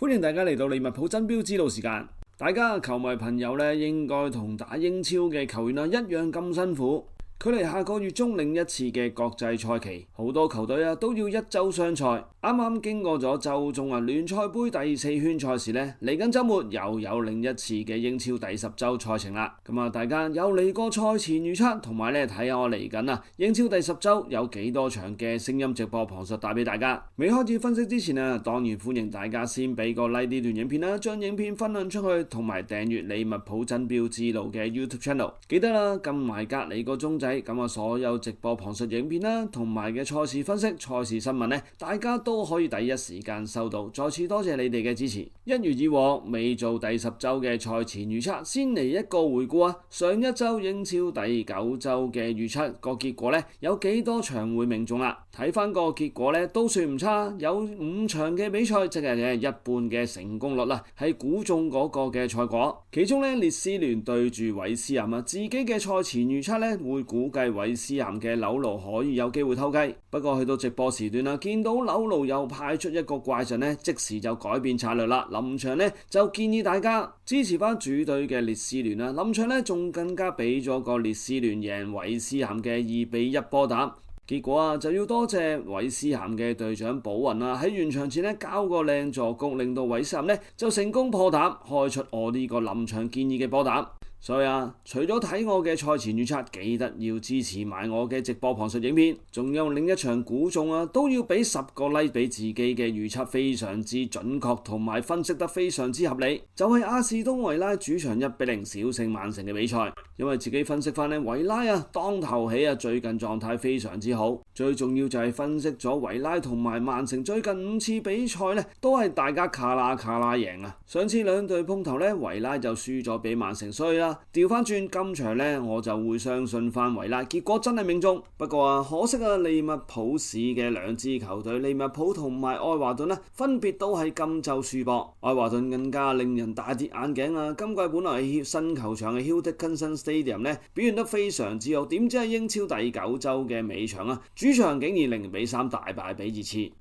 歡迎大家嚟到利物浦真標之路時間。大家球迷朋友咧，應該同打英超嘅球員一樣咁辛苦。距離下個月中另一次嘅國際賽期，好多球隊都要一周雙賽。啱啱經過咗周中聯賽杯第4圈賽事咧，嚟緊週末又有另一次嘅英超第10週賽程啦。大家有嚟過賽前預測，同埋睇下我嚟緊英超第10週有幾多場嘅聲音直播旁述帶俾大家。未開始分析之前當然歡迎大家先俾個 like 呢段影片啦，將影片分享出去，同埋訂閱利物浦真標之路嘅 YouTube channel。記得啦，撳埋隔離個鐘仔，所有直播旁述影片啦，同埋嘅賽事分析、賽事新聞大家都可以第一時間收到。再次多謝你哋嘅支持。一如以往，未做第10週嘅賽前預測，先嚟一個回顧上一週英超第9週嘅預測個結果有幾多場會命中啦？睇翻個結果都算唔差，有5場嘅比賽，即係一半嘅成功率啦，係估中嗰個嘅賽果。其中列斯聯對住韋斯咸自己嘅賽前預測會估計韋斯咸嘅紐勞可以有機會偷雞，不過去到直播時段見到紐勞又派出一個怪陣即時就改變策略啦。臨場就建議大家支持翻主隊嘅列斯聯啦。臨場仲更加俾咗個列斯聯贏韋斯咸嘅2-1波膽。結果就要多謝韋斯咸嘅隊長保雲喺完場前交個靚助攻，令到韋斯咸就成功破膽，開出我呢個臨場建議嘅波膽。所以除咗睇我嘅賽前預測，記得要支持埋我嘅直播旁述影片，仲有另一場估中都要俾10個 like 俾自己嘅預測非常之準確，同埋分析得非常之合理。就係阿士東維拉主場1-0小勝曼城嘅比賽，因為自己分析翻維拉當頭起最近狀態非常之好。最重要就係分析咗維拉同埋曼城最近5次比賽都係大家卡啦贏。上次兩隊碰頭維拉就輸咗俾曼城，所以調翻轉今場我就會相信翻維拉，結果真係命中。不過可惜利物浦市嘅兩支球隊利物浦同埋愛華頓分別都係今週輸波。愛華頓更加令人大跌眼鏡今季本來新球場嘅 Hildkinson Stadium 表現得非常之好，點知係英超第9週嘅尾場主場竟然0-3大敗俾熱刺。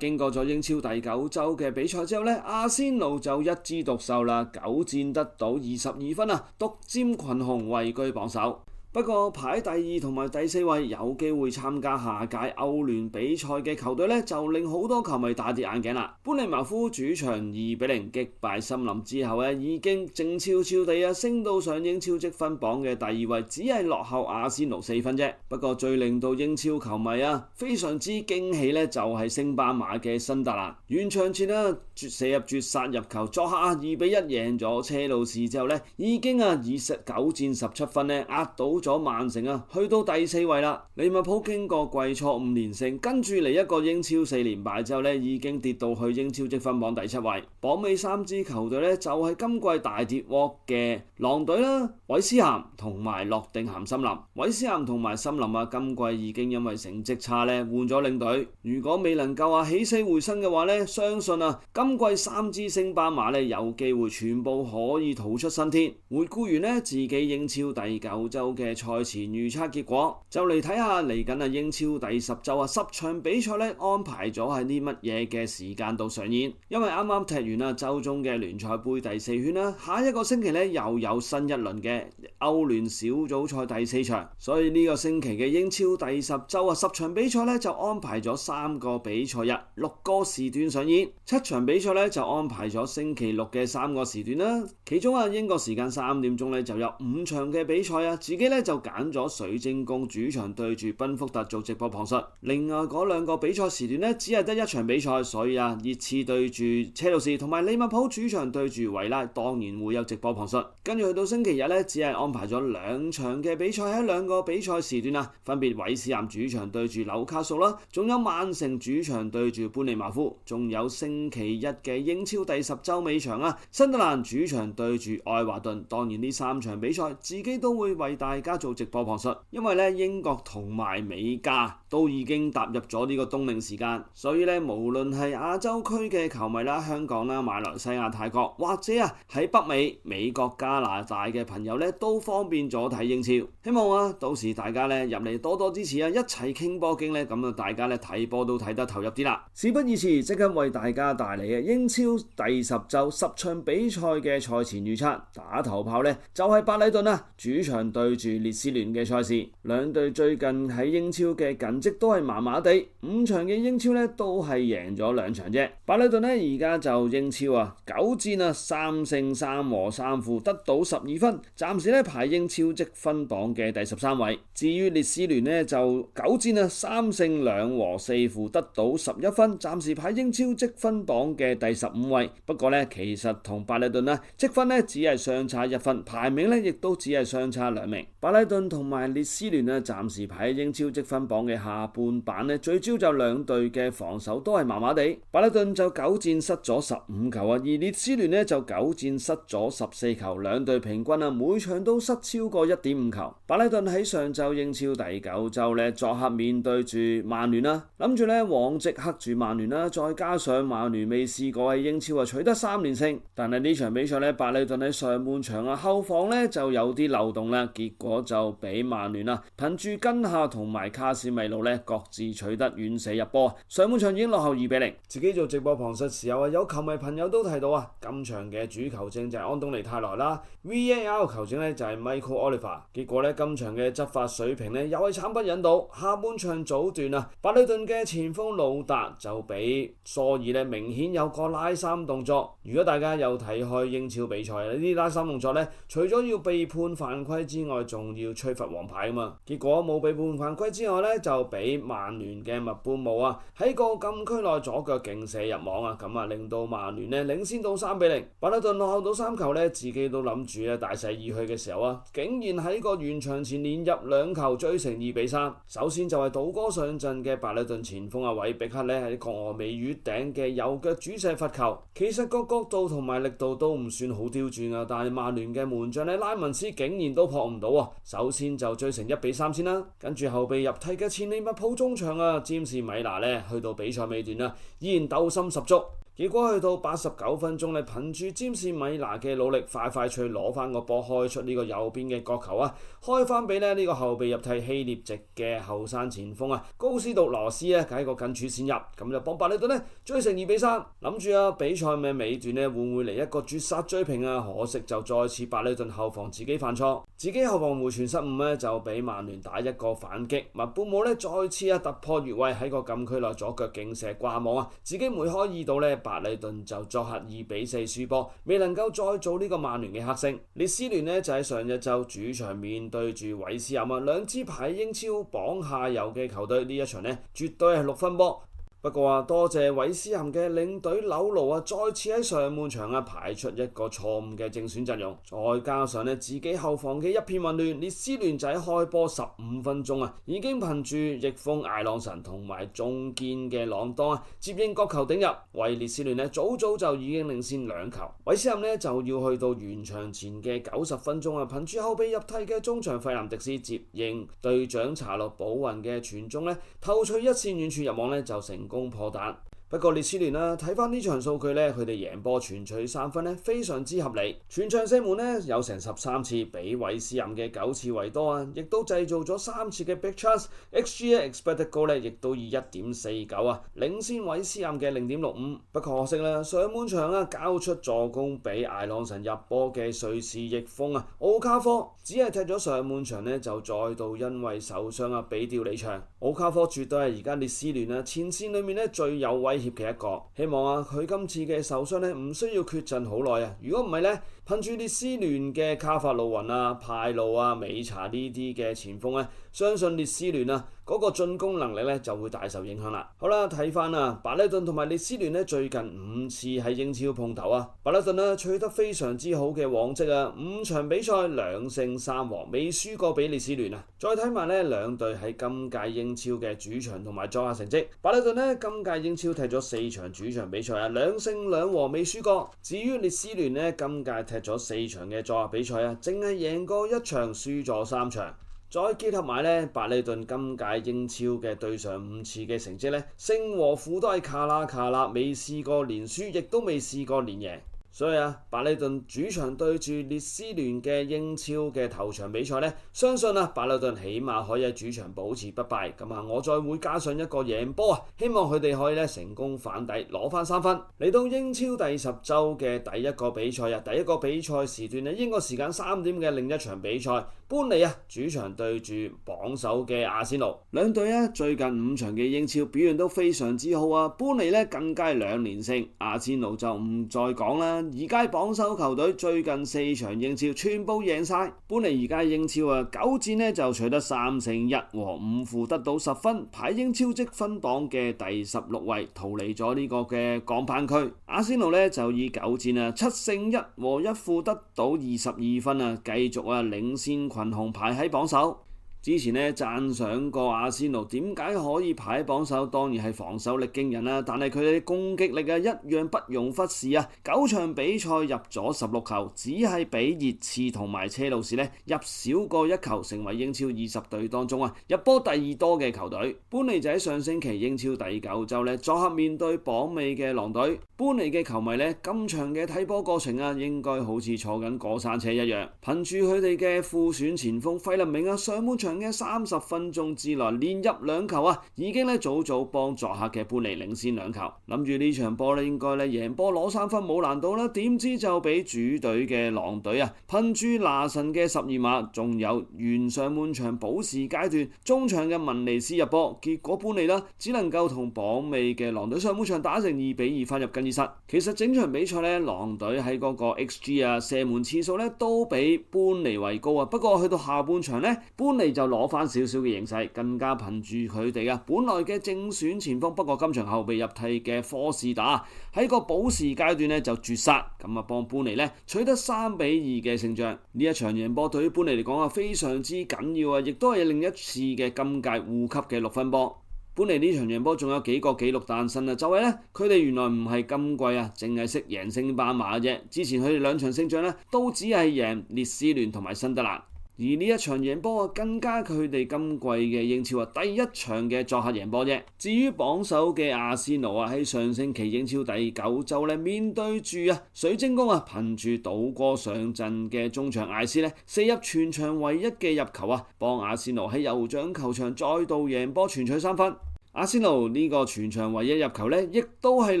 經過咗英超第9週嘅比賽之後阿仙奴就一枝獨秀啦，9戰得到22分獨佔群雄，位居榜首。不過排第2同埋第4位有機會參加下屆歐聯比賽嘅球隊就令好多球迷大跌眼鏡啦。般尼茅夫主場2-0擊敗森林之後已經靜悄悄地升到上英超積分榜嘅第2位，只係落後阿仙奴4分啫。不過最令到英超球迷非常之驚喜就係升班馬嘅新特蘭，完場前射入絕殺入球，作客2-1贏咗車路士之後已經以9戰17分壓倒咗曼城去到第4位啦。利物浦經過季初5連勝，跟住嚟一個英超4連敗之後已經跌到去英超積分榜第7位。榜尾3支球隊就係今季大跌鑊嘅狼隊啦、韋斯咸同埋諾定咸森林。韋斯咸同埋森林今季已經因為成績差換咗領隊，如果未能夠起死回生嘅話相信今季3支升班馬有機會全部可以逃出生天。回顧完自己英超第9週嘅賽前預測結果，就嚟睇下嚟緊英超第10週10場比賽安排咗喺啲乜嘢嘅時間度上演。因為啱啱踢完週中嘅聯賽杯第4圈啦，下一個星期又有新一輪嘅歐聯小組賽第4場，所以呢個星期嘅英超第10週10場比賽就安排咗3個比賽日6個時段上演，7場比賽就安排咗星期六嘅3個時段啦。其中英國時間3點鐘就有5場嘅比賽自己就揀咗水晶宮主場對住賓福特做直播旁述。另外嗰2個比賽時段只係得1場比賽，所以熱刺對住車路士同埋利物浦主場對住維拉當然會有直播旁述。跟住去到星期日只係安排咗2場嘅比賽，喺2個比賽時段分別韋斯咸主場對住紐卡素啦，仲有曼城主場對住般尼茅夫，仲有星期一嘅英超第10週尾場新特蘭主場對住愛華頓。當然呢3場比賽自己都會為大家做直播旁述，因為英國同埋美加都已經踏入咗呢個冬令時間，所以咧無論係亞洲區嘅球迷啦、香港啦、馬來西亞、泰國或者喺北美、美國、加拿大嘅朋友咧都方便咗睇英超。希望到時大家咧入嚟多多支持一齊傾波經咧，咁大家咧睇波都睇得投入啲啦。事不宜遲，即刻為大家帶嚟嘅英超第10週10場比賽嘅賽前預測。打頭炮咧就係白禮頓主場對住列斯聯嘅賽事。兩隊最近喺英超嘅近績都係麻麻地，5場嘅英超咧都係贏咗2場啫。白禮頓咧而家就英超9戰3勝3和3負，得到12分，暫時咧排英超積分榜嘅第13位。至於列斯聯咧就9戰3勝2和4負，得到11分，暫時排英超積分榜嘅第15位。不過咧其實同白禮頓積分咧只係相差1分，排名咧亦都只係相差2名。白禮頓同埋列斯聯暫時排喺英超積分榜嘅下半版咧，最主要就兩隊嘅防守都係麻麻地。白禮頓就9戰失咗15球而列斯聯就9戰失咗14球，兩隊平均每場都失超過 1.5 球。白禮頓喺上週英超第9週作客面對住曼聯諗住往績克住曼聯再加上曼聯未試過喺英超取得3連勝，但係呢場比賽白禮頓喺上半場後防就有啲漏洞啦，結果就俾曼聯憑住根夏同埋卡斯米路各自取得遠射入波，上半場已經落後2-0。自己做直播旁述時候有球迷朋友都提到今場嘅主球證就係安東尼泰萊啦， VAR 球證就係 Michael Oliver。 結果今場嘅執法水平又係慘不忍睹，下半場早段白禮頓嘅前鋒魯達就俾索爾明顯有個拉衫動作。如果大家有睇開英超比賽，呢啲拉衫動作除咗要被判犯規之外，仲要吹罰黃牌啊嘛。結果冇被判犯規之外就俾曼聯嘅麥般姆喺個禁區內左腳勁射入網咁令到曼聯領先到3-0。白禮頓落後到3球自己都諗住大勢已去嘅時候竟然喺個完場前連入2球，追成2-3。首先就係倒戈上陣嘅白禮頓前鋒韋碧克喺國外尾月頂嘅右腳主射罰球，其實個角度同埋力度都唔算好刁鑽但係曼聯嘅門將拉文斯竟然都撲唔到首先就追成1-3先啦，跟住後備入替嘅前利物浦中場詹士米拿去到比賽尾段依然鬥心十足。結果去到89分鐘憑住詹士米拿嘅努力，快脆攞翻個波，開出呢個右邊嘅角球開翻俾呢個後備入替希臘籍嘅後生前鋒高斯杜羅斯喺個近柱線入，咁就幫白禮頓追成2-3。諗住比賽嘅尾段會唔會嚟一個絕殺追平可惜就再次白禮頓後防自己犯錯，自己後防回傳失誤就俾曼聯打一個反擊。麥般姆再次突破越位喺個禁區內左腳勁射掛網自己梅開2度白禮頓就作客2-4輸波，未能夠再做呢個曼聯嘅黑星。列斯聯就喺上一週主場面對住韋斯咸兩支排英超榜下游嘅球隊，呢一場絕對係6分波。不過多謝韋斯咸嘅領隊紐勞再次喺上半場排出一個錯誤嘅正選陣容，再加上自己後防嘅一片混亂，列斯聯仔開波15分鐘已經憑住翼鋒艾朗臣同埋中堅嘅朗當接應角球頂入，為列斯聯早就已經領先2球。韋斯咸就要去到完場前嘅90分鐘憑住後備入替嘅中場費南迪斯接應隊長查洛保雲嘅傳中頭槌一線遠處入網就成功破蛋。不過列斯聯睇翻呢場數據佢哋贏波全取3分非常之合理。全場射門有成13次，比韋斯咸嘅9次為多亦都製造咗3次嘅 big chance。XG expected goal 亦都以 1.49 領先韋斯咸嘅 0.65。不過可惜上半場交出助攻俾艾朗臣入波嘅瑞士翼鋒奧卡科，只係踢咗上半場就再度因為受傷俾調離場。奧卡科絕對係而家列斯聯前線裏面最有威脅嘅一個，希望佢今次嘅受傷唔需要缺陣好耐如果唔係憑住列斯聯嘅卡法路雲派路美查呢啲嘅前鋒相信列斯聯嗰個進攻能力就會大受影響啦。好啦，睇翻白禮頓同埋列斯聯最近5次喺英超碰頭白禮頓取得非常之好嘅往績5場比賽2勝3和，未輸過俾列斯聯再睇埋兩隊喺今屆英超嘅主場同埋作客成績，白禮頓今屆英超踢咗4場主場比賽2勝2和，未輸過。至於列斯聯今屆踢咗4場嘅作客比賽淨係贏過1場，輸咗3場。再結合埋咧白禮頓今屆英超嘅對上5次嘅成績咧，勝和負都係卡啦，未試過連輸，亦都未試過連贏。所以白禮頓主場對住列斯聯嘅英超嘅頭場比賽呢，相信白禮頓起碼可以喺主場保持不敗。咁我再會加上一個贏波希望佢哋可以成功反底攞翻3分。嚟到英超第10週嘅第一個比賽第一個比賽時段英國時間3點嘅另一場比賽，般尼主場對住榜首嘅阿仙奴。兩隊最近5場嘅英超表現都非常之好般尼更加2連勝，阿仙奴就唔再講啦。而家榜首球隊最近4場英超全部贏晒，般尼而家英超9戰就取得3勝1和5負，得到10分，排英超積分榜嘅第16位，逃離咗呢個嘅降班區。阿仙奴就以9戰7勝1和1負，得到22分繼續領先群雄排喺榜首。之前讚賞過阿仙奴點解可以排喺榜首，當然係防守力驚人但係佢哋攻擊力一樣不容忽視9場比賽入咗16球，只係比熱刺同埋車路士入少過1球，成為英超20隊當中入波第2多嘅球隊。般尼就喺上星期英超第9週作客面對榜尾嘅狼隊。般尼嘅球迷今場嘅睇波過程應該好似坐緊過山車一樣，憑住佢哋嘅副選前鋒費林明上半場嘅30分鐘之內連入2球已經早幫作客嘅般尼領先2球，諗住呢場波應該贏波攞3分冇難度啦，點知就俾主隊嘅狼隊憑住拿神嘅12碼，仲有完上半場補時階段中場嘅文尼斯入波，結果般尼只能夠同榜尾嘅狼隊上半場打成2-2返入更衣室。其實整場比賽狼隊喺嗰個 XG 射門次數都比般尼為高不過去到下半場般尼就攞翻少少嘅形勢，更加憑住佢哋本來嘅正選前鋒，不過今場後備入替嘅科士打喺個補時階段就絕殺，咁幫般尼取得3-2嘅勝仗。呢一場贏波對於般尼嚟講非常之緊要亦都係另一次嘅今屆護級嘅6分波。般尼呢場贏波仲有幾個紀錄誕生就係佢哋原來唔係今季淨係識贏升班馬啫，之前佢哋2場勝仗都只係贏列斯聯同埋新德蘭。而呢一場贏波更加佢哋今季嘅英超第一場嘅作客贏波啫。至於榜首嘅阿仙奴喺上星期英超第9週面對住水晶宮憑住倒戈上陣嘅中場艾斯射入全場唯一嘅入球幫阿仙奴喺酋長球場再度贏波，全取3分。阿仙奴呢個全場唯一入球亦都係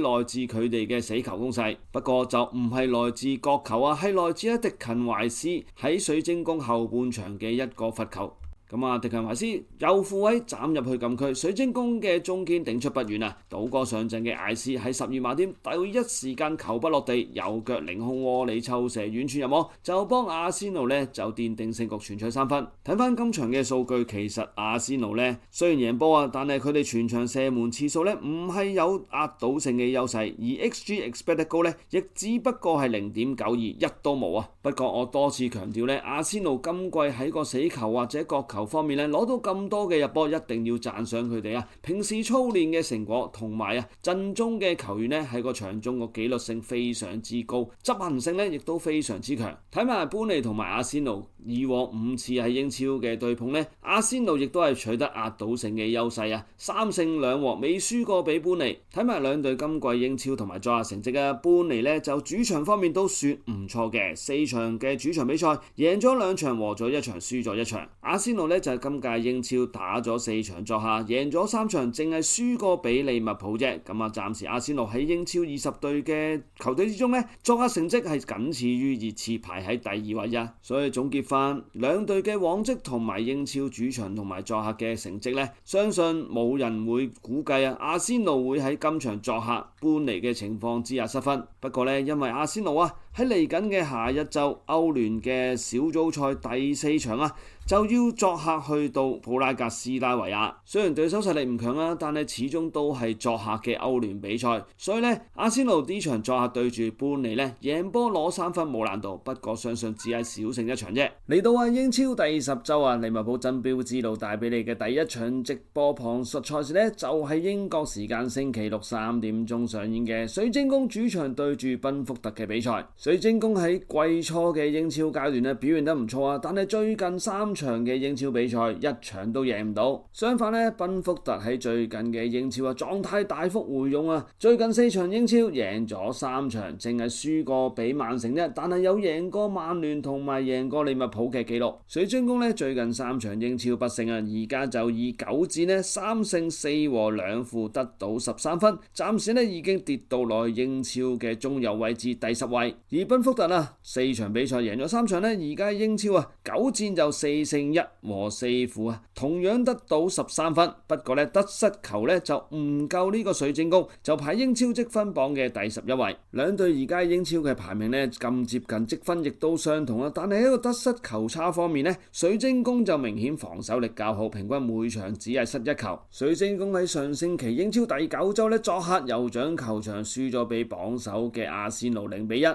來自佢哋嘅死球攻勢，不過就唔係來自角球係來自迪勤懷斯喺水晶宮後半場嘅一個罰球。迪勤懷斯右副位斬入去禁區，水晶宮嘅中堅頂出不遠倒戈上陣嘅艾斯喺12碼點第一時間球不落地，右腳凌空窩里抽射遠處入網，就幫阿仙奴就奠定勝局，全取3分。睇翻今場嘅數據，其實阿仙奴雖然贏波但係佢哋全場射門次數唔係有壓倒性嘅優勢，而 XG expected goal 亦只不過係0.92，一都冇不過我多次強調阿仙奴今季喺個死球或者角球方面攞到咁多嘅入波，一定要讚賞佢哋平時操練嘅成果，同埋陣中嘅球員喺個場中個紀律性非常之高，執行性亦都非常之強。睇埋般尼同埋阿仙奴以往5次喺英超嘅對碰阿仙奴亦都係取得壓倒性嘅優勢3勝2和，未輸過俾般尼。睇埋兩隊今季英超同埋作客成績般尼就主場方面都算唔錯嘅，4場嘅主場比賽贏咗2場，和咗1場，輸咗1場。阿仙奴就係今屆英超打咗4場作客，贏咗3場，淨係輸過俾利物浦啫。暫時阿仙奴喺英超20隊嘅球隊之中作客成績係僅次於熱刺，排喺第2位所以總結翻兩隊嘅往績同埋英超主場同埋作客嘅成績相信冇人會估計阿仙奴會喺今場作客般尼嘅情況之下失分。不過因為阿仙奴喺嚟緊嘅下一周歐聯嘅小組賽第4場就要作客去到普拉格斯拉維亞，雖然對手實力唔強但係始終都係作客嘅歐聯比賽，所以阿仙奴呢場作客對住般尼贏波攞3分冇難度，不過相信只係小勝1場啫。嚟到英超第10週利物浦爭標之路帶俾你嘅第一場直播旁述賽事就係英國時間星期六3點鐘上演嘅水晶宮主場對住賓福特嘅比賽。水晶宮喺季初嘅英超階段表現得唔錯啊，但係最近3場嘅英超比賽一場都贏唔到。相反賓福特喺最近嘅英超狀態大幅回勇啊，最近4場英超贏咗3場，淨係輸過俾曼城啫，但係有贏過曼聯同埋贏過利物浦嘅紀錄。水晶宮最近3場英超不勝啊，而家就以9戰3勝4和2負得到13分，暫時已經跌到落去英超嘅中游位置第10位。而賓福特4場比賽贏咗3場而家英超9戰就4勝1和4負同樣得到13分。不過得失球就唔夠呢個水晶宮，就排英超積分榜嘅第11位。兩隊而家英超嘅排名咁接近，積分亦都相同但係喺個得失球差方面水晶宮就明顯防守力較好，平均每場只係失1球。水晶宮喺上星期英超第9周作客酋長球場輸咗俾榜首嘅阿仙奴0-1。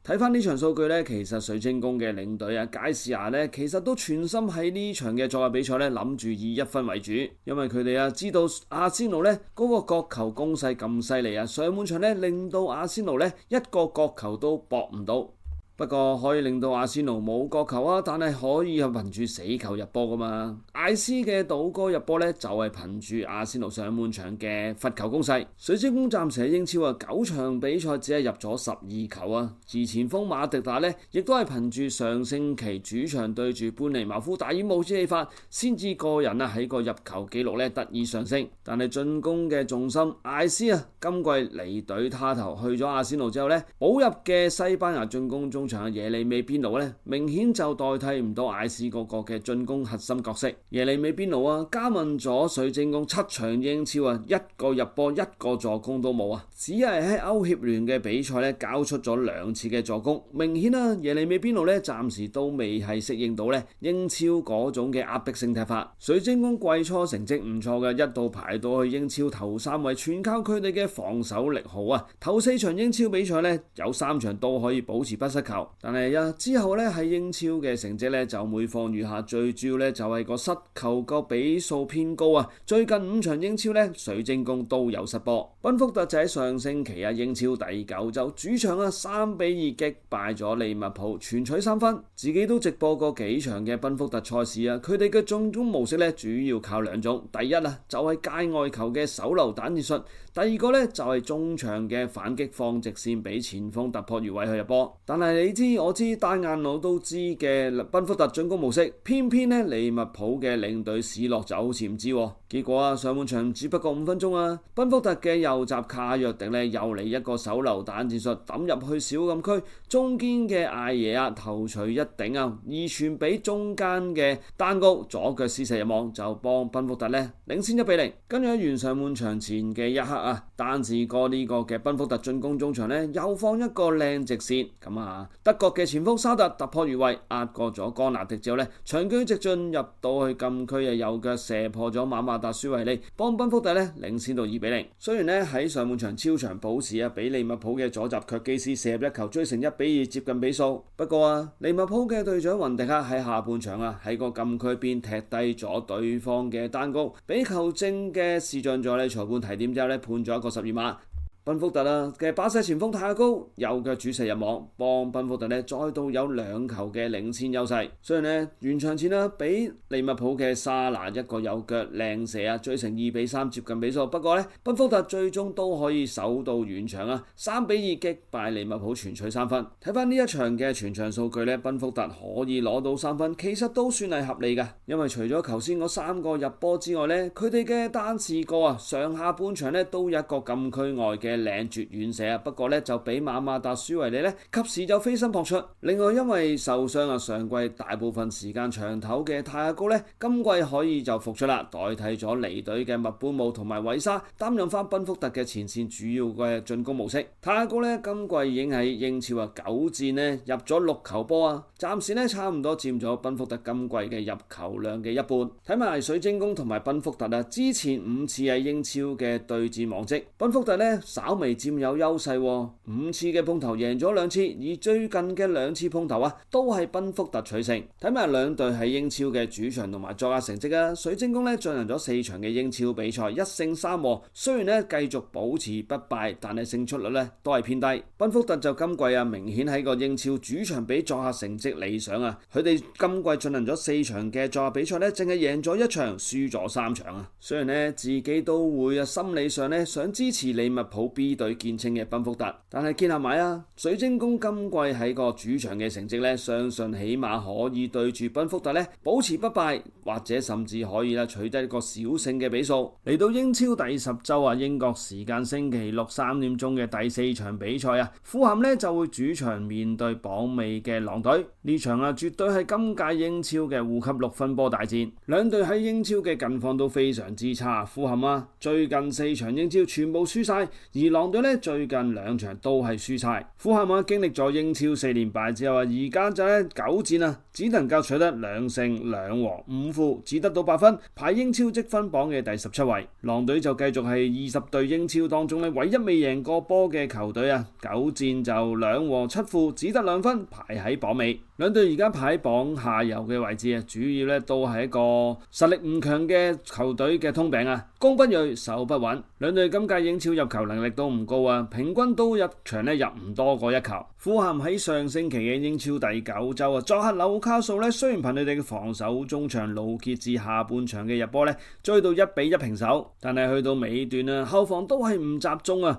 睇翻呢場數據其實水晶宮嘅領隊佳士牙其實都全心喺呢場嘅作客比賽諗住以1分為主，因為佢哋知道阿仙奴嗰個角球攻勢咁犀利上半場令到阿仙奴一個角球都搏唔到。不過可以令到阿仙奴冇角球但係可以憑住死球入波噶嘛。艾斯嘅倒戈入波就係憑住阿仙奴上半場嘅罰球攻勢。水晶宮暫時喺英超9場比賽只係入咗12球而前鋒馬迪達亦都係憑住上星期主場對住班尼茅夫大演帽子戲法，先至個人喺個入球紀錄得以上升。但係進攻嘅重心艾斯今季離隊他投去咗阿仙奴之後補入嘅西班牙進攻中場耶利美邊奴明顯就代替唔到艾斯嗰個嘅進攻核心角色。耶利美邊奴加盟咗水晶宮7場英超1個入波1個助攻都冇只係喺歐協聯嘅比賽交出咗2次嘅助攻。明顯耶利美邊奴暫時都未係適應到英超嗰種嘅壓迫性踢法。水晶宮季初成績唔錯嘅，一度排到去英超頭3位，全靠佢哋嘅防守力好頭4場英超比賽有3場都可以保持不失球。但係之後喺英超嘅成績就每況愈下，最主要就係個失球個比數偏高最近5場英超水晶宮都有失波。賓福特就喺上星期英超第9周主場3-2擊敗咗利物浦，全取3分。自己都直播過幾場嘅賓福特賽事佢哋嘅進攻模式主要靠2種，第一就係界外球嘅手榴彈戰術，第二個就係中場嘅反擊放直線俾前鋒突破越位去入波。但係你知我知單眼佬都知嘅賓福特進攻模式，偏偏利物浦嘅領隊史洛就好似唔知結果上半場只不過5分鐘賓福特嘅右閘卡約迪又嚟一個手榴彈戰術，抌入去小禁區，中堅嘅艾耶頭槌一頂二傳俾中間嘅丹高，左腳施射入網，就幫賓福特領先1-0。跟住喺完上半場前嘅一刻丹治哥呢個嘅賓福特進攻中場又放一個靚直線，咁德國嘅前鋒沙特突破越位壓過咗岡納迪之後長驅直進入到去禁區右腳射破咗馬馬達舒維利，幫賓福特領先到2-0。雖然喺上半場超長補時俾利物浦嘅左閘卻基斯射入1球追成1-2接近比數。不過利物浦嘅隊長雲迪克喺下半場喺個禁區邊踢低咗對方嘅單高，俾球證嘅視像助理裁判提點之後判咗一個12碼。賓福特嘅巴西前鋒太高右腳主射入網，幫賓福特再度有2球嘅領先優勢。雖然完場前俾利物浦嘅沙拿一個右腳靚射追成2-3接近比數，不過賓福特最終都可以守到完場3-2擊敗利物浦，全取3分。睇翻呢一場嘅全場數據賓福特可以攞到3分，其實都算係合理㗎，因為除咗頭先嗰3個入波之外佢哋嘅單次過上下半場都有一個禁區外嘅靚絕遠射不過就俾馬馬達舒維利及時就飛身撲出。另外因為受傷上季大部分時間長頭嘅泰亞高今季可以就復出啦，代替咗離隊嘅麥班姆同埋韋沙，擔任翻賓福特嘅前線主要嘅進攻模式。泰亞高今季已經喺英超9戰入咗6球波暫時差唔多佔咗賓福特今季嘅入球量嘅一半。睇埋水晶宮同埋賓福特之前5次喺英超嘅對戰往績，賓福特稍微佔有優勢，5次嘅碰頭贏咗2次，而最近嘅2次碰頭都係賓福特取勝。睇埋兩隊喺英超嘅主場同埋作客成績啊，水晶宮進行咗4場嘅英超比賽，1勝3和，雖然繼續保持不敗，但係勝出率都係偏低。賓福特就今季明顯喺個英超主場比作客成績理想啊，佢哋今季進行咗4場嘅作客比賽淨係贏咗1場，輸咗3場啊。雖然自己都會心理上想支持利物浦 B 隊見稱嘅賓福特，但係結合埋水晶宮今季喺個主場嘅成績相信起碼可以對住賓福特保持不敗，或者甚至可以取得一個小勝嘅比數。嚟到英超第10周英國時間星期六3點鐘嘅第4場比賽富咸就會主場面對榜尾嘅狼隊。呢場絕對係今屆英超嘅護級6分波大戰，兩隊喺英超嘅近況都非常之差。富咸最近4場英超全部輸晒，而狼隊最近2場都係輸晒。富咸經歷咗英超4連敗之後而家就9戰只能夠取得2勝2和5負，只得到8分，排英超積分榜嘅第17位。狼隊就繼續係20隊英超當中唯一未贏過波嘅球隊9戰就2和7負，只得2分，排喺榜尾。兩隊而家排喺榜下游嘅位置主要都係一個實力唔強嘅球隊嘅通病攻不銳，守不穩。兩隊今屆英超入球能力都唔高平均都入場入唔多過1球。富咸喺上星期嘅英超第9周作客紐卡素雖然憑佢哋嘅防守中場盧傑至下半場嘅入波追到1-1平手，但係去到尾段後防都係唔集中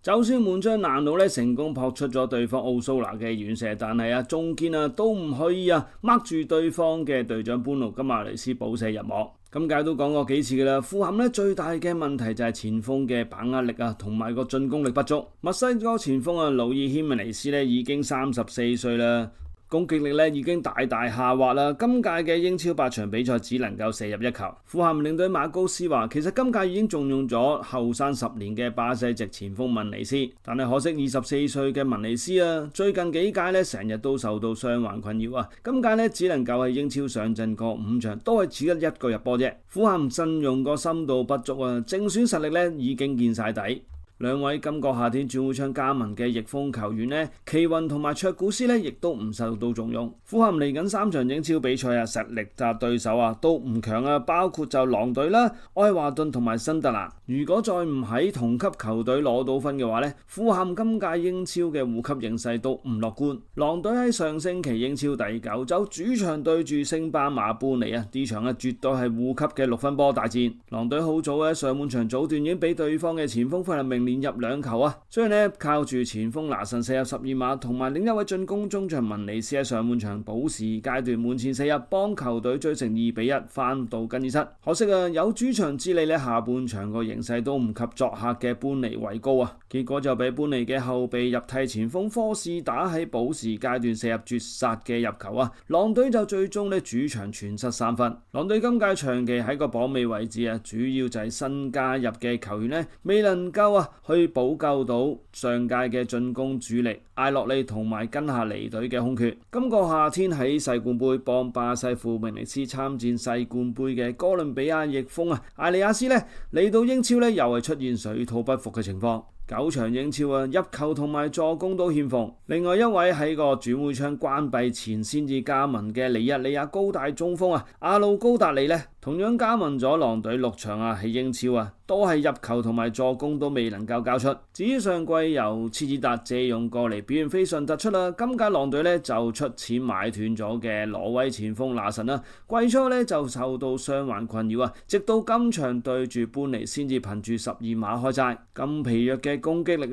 就算門將蘭奴成功撲出咗對方奧蘇拿嘅遠射，但係中堅都唔可以掹住對方嘅隊長班奴金馬雷斯補射入網。今屆都講過幾次㗎啦，富咸最大嘅問題就係前鋒嘅把握力同埋個進攻力不足。墨西哥前鋒魯爾謙米尼斯已經34歲啦，攻擊力已經大大下滑啦。今屆嘅英超8場比賽只能夠射入1球。富咸領隊馬高斯話，其實今屆已經重用咗後生10年嘅巴西籍前鋒文尼斯，但係可惜24歲嘅文尼斯最近幾屆成日都受到傷患困擾今屆只能夠喺英超上陣過5場，都係只得1個入波啫。富咸陣容個深度不足正選實力已經見晒底。兩位今個夏天轉會窗加盟嘅翼鋒球員奇雲同埋卓古斯亦都唔受到重用。富咸嚟緊3場英超比賽實力對手都唔強包括就狼隊啦、愛華頓同埋新特蘭。如果再唔喺同級球隊攞到分嘅話富咸今屆英超嘅護級形勢都唔樂觀。狼隊喺上星期英超第9周主場對住星巴馬般尼呢場絕對係護級嘅6分波大戰。狼隊好早上半場早段已經俾對方嘅前鋒費林明連入2球雖然靠住前鋒拿神射入12碼，同埋另一位進攻中場文尼斯喺上半場補時階段門前射入，幫球隊追成2-1翻到更衣室。可惜有主場之利下半場個形勢都唔及作客嘅般尼為高結果就俾般尼嘅後備入替前鋒科士打喺補時階段射入絕殺嘅入球狼隊就最終主場全失3分。狼隊今屆長期喺個榜尾位置主要就係新加入嘅球員未能夠去補救到上屆嘅進攻主力艾洛利同埋跟下離隊嘅空缺。今個夏天喺世冠杯幫巴西富明尼斯參戰世冠杯嘅哥倫比亞翼鋒艾利亞斯嚟到英超又係出現水土不服嘅情況。9場英超入球同埋助攻都欠奉。另外一位喺個轉會窗關閉前先至加盟嘅尼日利亞高大中鋒阿魯高達利同樣加盟咗狼隊6場喺英超都係入球同埋助攻都未能夠交出。至於上季由切爾達借用過嚟表現非常突出今屆狼隊就出錢買斷咗嘅挪威前鋒拿神季初就受到傷患困擾直到今場對住般尼先至憑住12碼開齋。咁疲弱嘅攻擊力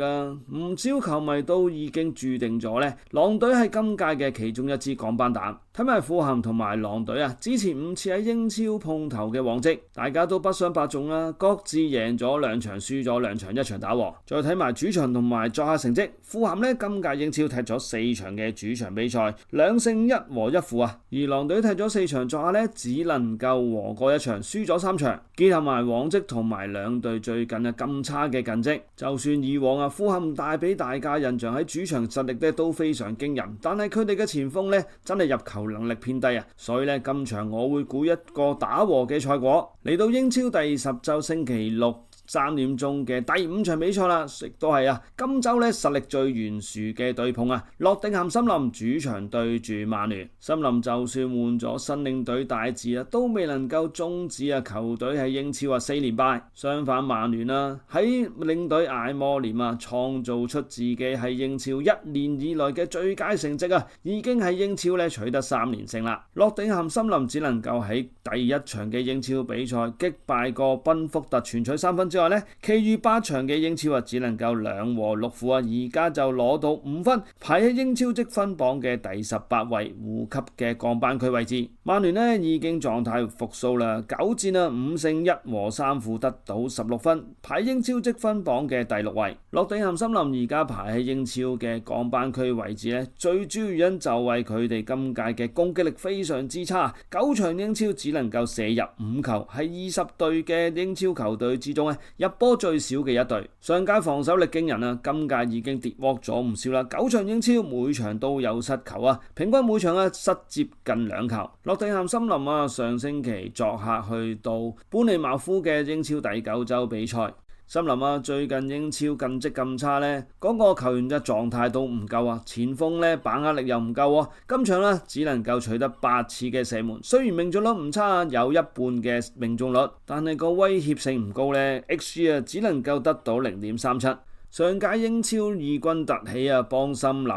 唔少球迷都已經注定咗狼隊係今屆嘅其中一支降班蛋。睇埋富咸同埋狼隊之前5次喺英超碰頭嘅往績，大家都不相伯仲各自贏咗2場，輸咗2場，1場打和。再睇埋主場同埋作客成績，富咸今屆英超踢咗4場嘅主場比賽，2勝1和1負而狼隊踢咗4場作客只能夠和過1場，輸咗3場。結合埋往績同埋兩隊最近咁差嘅近績，就算以往富咸帶俾大家印象喺主場實力都非常驚人，但係佢哋嘅前鋒真係入球能力偏低所以今場我會估一個打和嘅賽果。嚟到英超第10周星期六3點鐘嘅第5場比賽啦，亦都係今週咧實力最懸殊嘅對碰啊！諾定咸森林主場對住曼聯，森林就算換咗新領隊戴治都未能夠終止球隊喺英超4連敗。相反，曼聯喺領隊艾摩廉創造出自己喺英超1年以來嘅最佳成績已經喺英超咧取得3連勝啦。諾定咸森林只能夠喺第1場嘅英超比賽擊敗過賓福特全取3分之外咧，其餘8場嘅英超只能夠2和6負而家就攞到5分，排喺英超積分榜嘅第18位，護級嘅降班區位置。曼聯已經狀態復甦啦，9戰5勝1和3負，得到16分，排英超積分榜嘅第6位。諾定咸森林而家排喺英超嘅降班區位置咧，最主要原因就係佢哋今屆嘅攻擊力非常之差，9場英超只能夠射入5球，係20隊嘅英超球隊之中入波最少嘅一隊。上屆防守力驚人今屆已經跌窩咗唔少啦，9場英超每場都有失球平均每場失接近2球。諾定咸森林上星期作客去到般尼茅夫嘅英超第9週比賽。森林最近英超近績咁差呢，嗰個球員嘅狀態都唔夠前鋒把握力又唔夠今場只能夠取得8次嘅射門，雖然命中率唔差，有一半嘅命中率，但係個威脅性唔高呢 XG 只能夠得到0.37。上屆英超異軍突起幫森林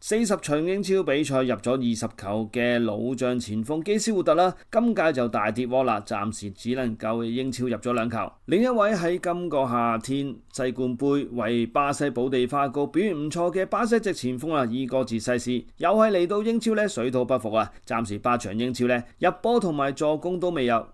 40場英超比賽入咗20球嘅老將前鋒基斯活特今屆就大跌窩啦，暫時只能夠英超入咗2球。另一位喺今個夏天世冠盃為巴西保地花高表現唔錯嘅巴西籍前鋒伊哥治西斯，又係嚟到英超水土不服暫時8場英超入波同埋助攻都未有。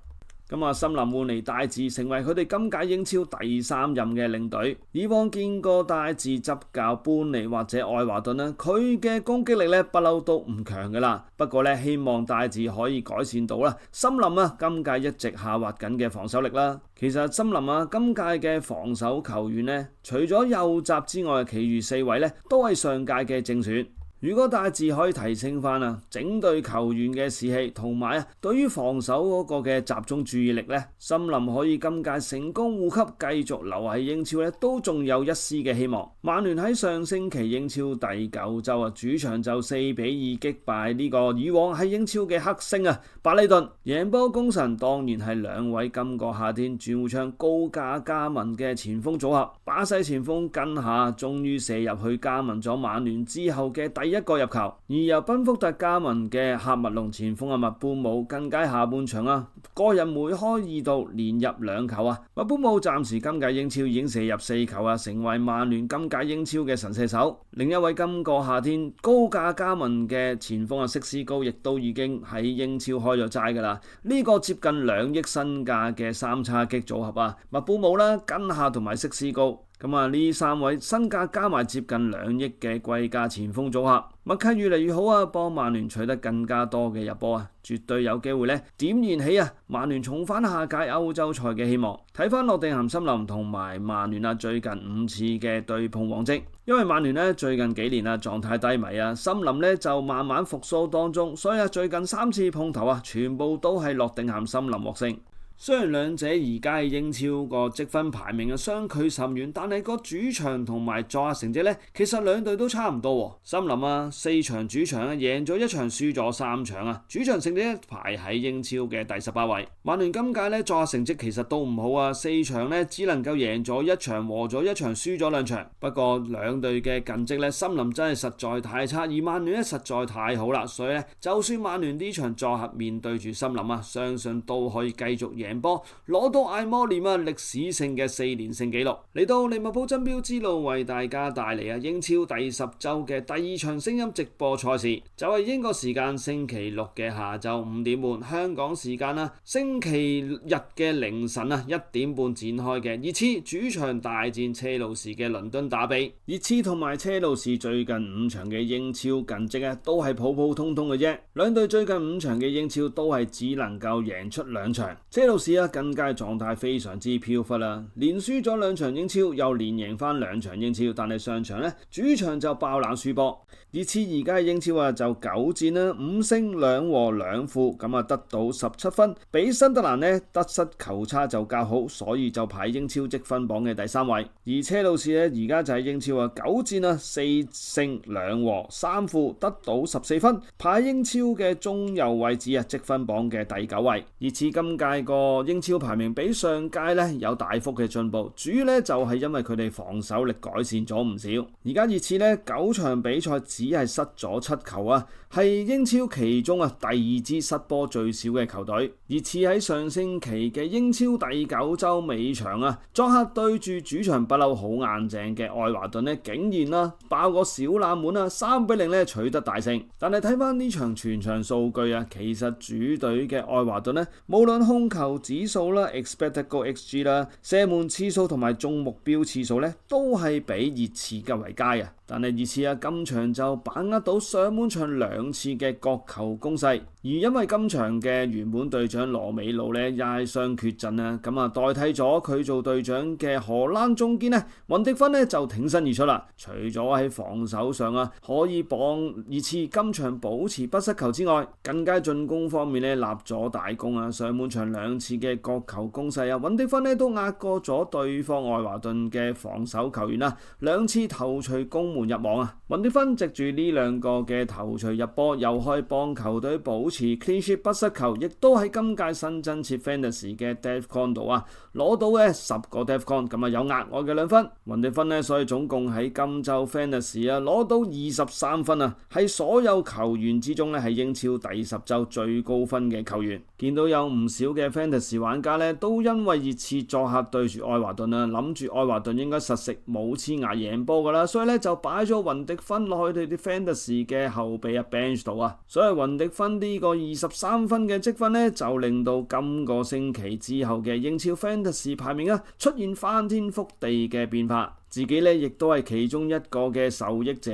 咁森林換嚟戴治成為佢哋今屆英超第3任嘅領隊。以往見過戴治執教般尼或者愛華頓佢嘅攻擊力不嬲都唔強噶啦。不過希望戴治可以改善到森林今屆一直下滑緊嘅防守力啦。其實森林今屆嘅防守球員除咗右閘之外，其餘4位都係上屆嘅正選。如果戴治可以提升翻整隊球員嘅士氣，同埋對於防守嗰個嘅集中注意力森林可以今屆成功護級，繼續留喺英超都仲有一絲嘅希望。曼聯喺上星期英超第9週主場就4-2擊敗呢個以往喺英超嘅黑星白禮頓，贏波功臣當然係2位今個夏天轉會窗高價加盟嘅前鋒組合。巴西前鋒根下終於射入去加盟咗曼聯之後嘅第1個入球，而由賓福特加盟嘅喀麥隆前鋒麥般姆更加下半場個人梅開2度，連入2球麥般姆暫時今屆英超已經射入4球成為曼聯今屆英超嘅神射手。另一位今個夏天高價加盟嘅前鋒色斯高亦都已經喺英超開咗齋噶啦。呢個接近2億身價嘅3叉戟組合麥般姆根下同埋色斯高。咁呢3位身價加埋接近2億嘅貴價前鋒組合，默契越嚟越好幫曼聯取得更加多嘅入波絕對有機會點燃起曼聯重返下屆歐洲賽嘅希望。睇翻諾定咸森林同埋曼聯最近5次嘅對碰往績，因為曼聯最近幾年狀態低迷森林就慢慢復甦當中，所以最近3次碰頭全部都係諾定咸森林獲勝。雖然兩者而家喺英超個積分排名相距甚遠，但係個主場同埋作客成績其實兩隊都差唔多。森林4場主場贏咗1場，輸咗3場主場成績排喺英超嘅第18位。曼聯今屆作客成績其實都唔好4場只能夠贏咗1場，和咗1場，輸咗2場。不過兩隊嘅近績森林真係實在太差，而曼聯實在太好啦，所以就算曼聯呢場作客面對住森林相信都可以繼續贏波，攞到艾摩廉歷史性嘅4連勝紀錄。嚟到利物浦爭標之路，為大家帶嚟英超第10週嘅第2場聲音直播賽事，就係英國時間星期6嘅下晝5點半，香港時間星期日嘅凌晨1點半展開嘅熱刺主場大戰車路士嘅倫敦打比。熱刺同埋車路士最近5場嘅英超近績都係普普通通嘅啫，兩隊最近5場嘅英超都係只能夠贏出2場。車路士近屆狀態非常之飄忽啦，連輸咗2場英超，又連贏翻2場英超，但係上場主場就爆冷輸波。熱刺而家喺英超就9戰啦，5勝2和2負，咁得到17分，比新特蘭得失球差就較好，所以就排英超積分榜嘅第3位。而車路士而家就喺英超9戰4勝2和3負，得到14分，排英超嘅中游位置積分榜嘅第9位。熱刺今屆個英超排名比上屆有大幅嘅進步，主要就係因為佢哋防守力改善咗唔少。而家熱刺9場比賽只係失咗7球係英超其中第2支失波最少嘅球隊。熱刺喺上星期嘅英超第9週尾場作客對住主場不嬲好硬淨嘅愛華頓竟然爆個小冷門3-0取得大勝。但係睇翻呢場全場數據其實主隊嘅愛華頓無論控球指數啦、expected goal xG 啦、射門次數同埋中目標次數都係比熱刺更為佳。但係熱刺今場就把握到上半場2次嘅角球攻勢，而因為今場嘅原本隊長羅美路也係傷缺陣咁代替咗佢做隊長嘅荷蘭中堅雲迪芬就挺身而出啦。除咗喺防守上可以幫熱刺今場保持不失球之外，更加進攻方面立咗大功上半場2次嘅角球攻勢雲迪芬都壓過咗對方愛華頓嘅防守球員2次頭槌攻門入網雲迪芬藉住呢2個嘅頭槌入波，又可以幫球隊保持 clean sheet 不失球，亦都喺今屆新增設 Fantasy 嘅 Defcon 度攞到10個 Defcon， 咁有額外嘅2分。雲迪芬所以總共喺今週 Fantasy 攞到23分係所有球員之中係英超第10週最高分嘅球員。見到有唔少嘅 Fantasy 玩家都因為熱刺作客對住愛華頓諗住愛華頓應該實食冇黐牙贏波噶啦，所以就擺咗雲迪芬落去佢哋啲 Fantasy 嘅後備bench 度所以雲迪芬呢個23分嘅積分就令到今個星期之後嘅英超 Fantasy 排名出現翻天覆地嘅變化，自己亦都係其中一個嘅受益者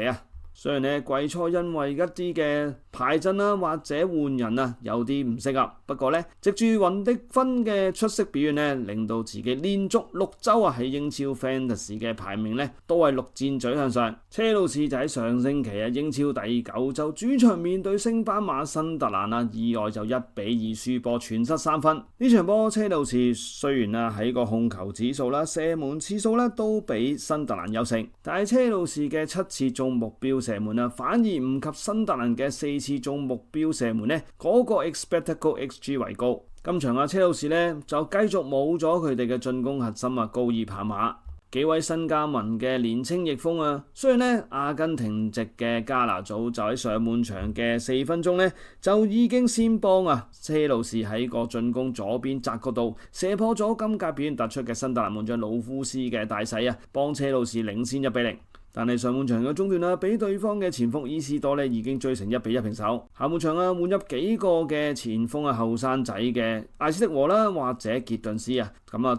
雖然季初因為一啲嘅排陣或者換人有啲唔適合，不過藉住雲迪芬嘅出色表現令到自己連續6周喺英超 Fantasy 嘅排名都係6戰嘴向上。車路士就喺上星期英超第9週主場面對升班馬新特蘭意外就1-2輸波，全失3分。呢場波車路士雖然喺個控球指數啦、射門次數都比新特蘭優勝，但係車路士嘅7次中目標射門反而唔及新特蘭嘅4次中目標射門嗰個 expected goal xG 為高。今場車路士就繼續冇咗佢哋嘅進攻核心高爾帕馬。幾位新加盟嘅年青翼鋒雖然阿根廷籍嘅加拿祖就喺上半場嘅4分鐘就已經先幫車路士喺個進攻左邊窄角度射破咗今屆表現突出嘅新特蘭門將魯夫斯嘅大勢幫車路士領先1-0。但係上半場嘅中段俾對方嘅前鋒伊斯多已經追成1-1平手。下半場換入幾個嘅前鋒後生仔嘅艾斯迪和啦或者傑頓斯